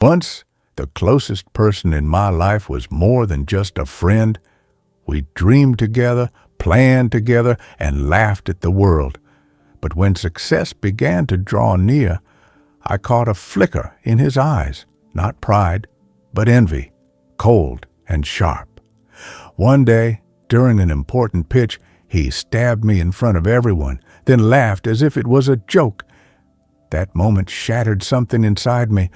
Once, the closest person in my life was more than just a friend. We dreamed together, planned together, and laughed at the world. But when success began to draw near, I caught a flicker in his eyes, not pride, but envy, cold and sharp. One day, during an important pitch, he stabbed me in front of everyone, then laughed as if it was a joke. That moment shattered something inside me.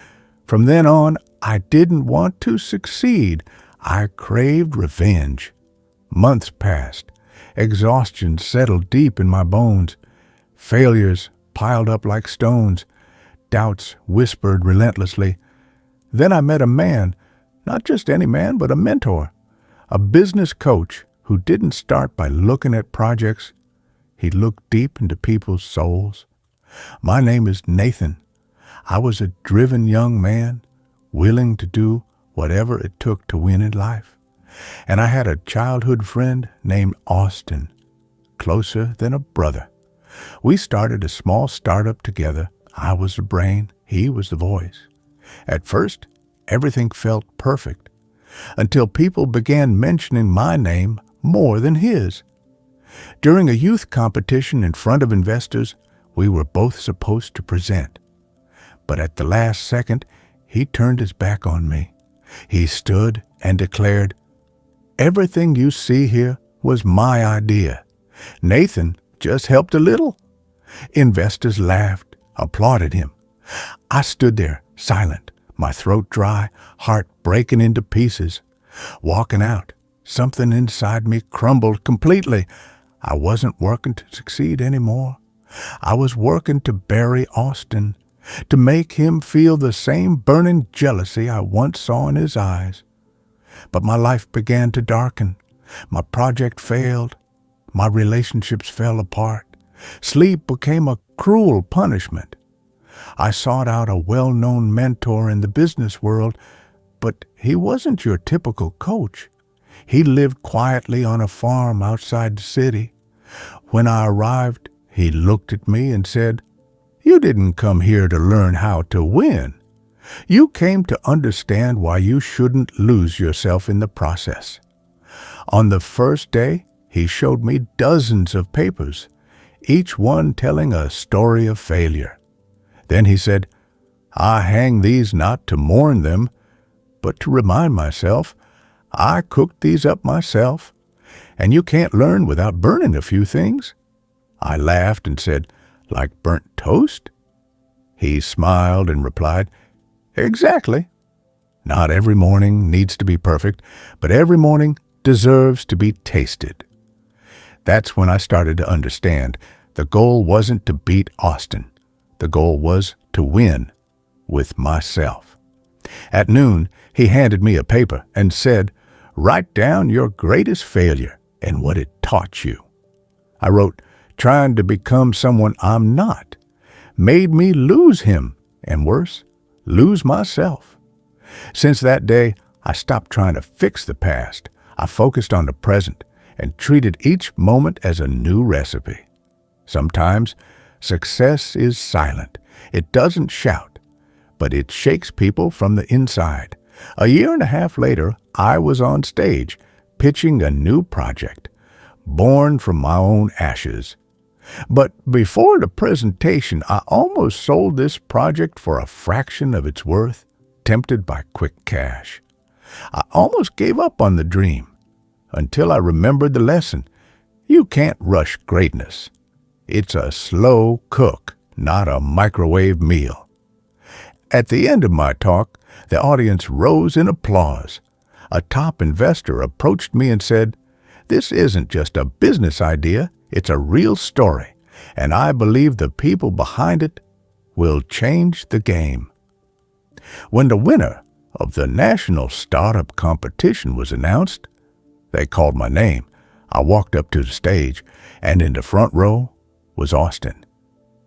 From then on, I didn't want to succeed. I craved revenge. Months passed. Exhaustion settled deep in my bones. Failures piled up like stones. Doubts whispered relentlessly. Then I met a man, not just any man, but a mentor, a business coach who didn't start by looking at projects. He looked deep into people's souls. My name is Nathan. I was a driven young man, willing to do whatever it took to win in life. And I had a childhood friend named Austin, closer than a brother. We started a small startup together. I was the brain, he was the voice. At first, everything felt perfect, until people began mentioning my name more than his. During a youth competition in front of investors, we were both supposed to present. But at the last second, he turned his back on me. He stood and declared, "Everything you see here was my idea. Nathan just helped a little." Investors laughed, applauded him. I stood there, silent, my throat dry, heart breaking into pieces. Walking out, something inside me crumbled completely. I wasn't working to succeed anymore. I was working to bury Austin, to make him feel the same burning jealousy I once saw in his eyes. But my life began to darken. My project failed. My relationships fell apart. Sleep became a cruel punishment. I sought out a well-known mentor in the business world, but he wasn't your typical coach. He lived quietly on a farm outside the city. When I arrived, he looked at me and said, "You didn't come here to learn how to win. You came to understand why you shouldn't lose yourself in the process." On the first day, he showed me dozens of papers, each one telling a story of failure. Then he said, "I hang these not to mourn them, but to remind myself I cooked these up myself, and you can't learn without burning a few things." I laughed and said, "Like burnt toast?" He smiled and replied, "Exactly. Not every morning needs to be perfect, but every morning deserves to be tasted." That's when I started to understand the goal wasn't to beat Austin. The goal was to win with myself. At noon, he handed me a paper and said, "Write down your greatest failure and what it taught you." I wrote, "Trying to become someone I'm not made me lose him, and worse, lose myself." Since that day, I stopped trying to fix the past. I focused on the present and treated each moment as a new recipe. Sometimes, success is silent. It doesn't shout, but it shakes people from the inside. A year and a half later, I was on stage, pitching a new project, born from my own ashes. But before the presentation, I almost sold this project for a fraction of its worth, tempted by quick cash. I almost gave up on the dream, until I remembered the lesson. You can't rush greatness. It's a slow cook, not a microwave meal. At the end of my talk, the audience rose in applause. A top investor approached me and said, "This isn't just a business idea, it's a real story, and I believe the people behind it will change the game." When the winner of the national startup competition was announced, they called my name. I walked up to the stage, and in the front row was Austin.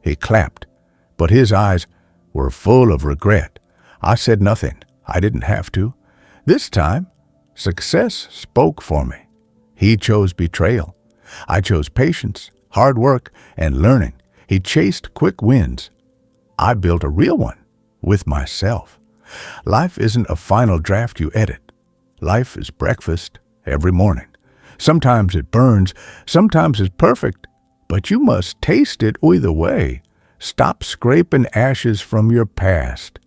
He clapped, but his eyes were full of regret. I said nothing. I didn't have to. This time, success spoke for me. He chose betrayal. I chose patience, hard work, and learning. He chased quick wins. I built a real one with myself. Life isn't a final draft you edit. Life is breakfast every morning. Sometimes it burns, sometimes it's perfect, but you must taste it either way. Stop scraping ashes from your past.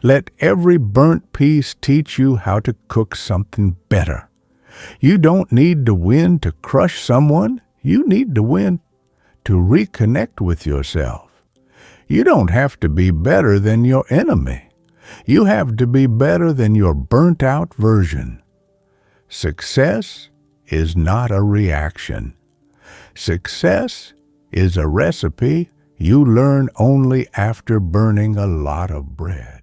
Let every burnt piece teach you how to cook something better. You don't need to win to crush someone. You need to win to reconnect with yourself. You don't have to be better than your enemy. You have to be better than your burnt-out version. Success is not a reaction. Success is a recipe you learn only after burning a lot of bread.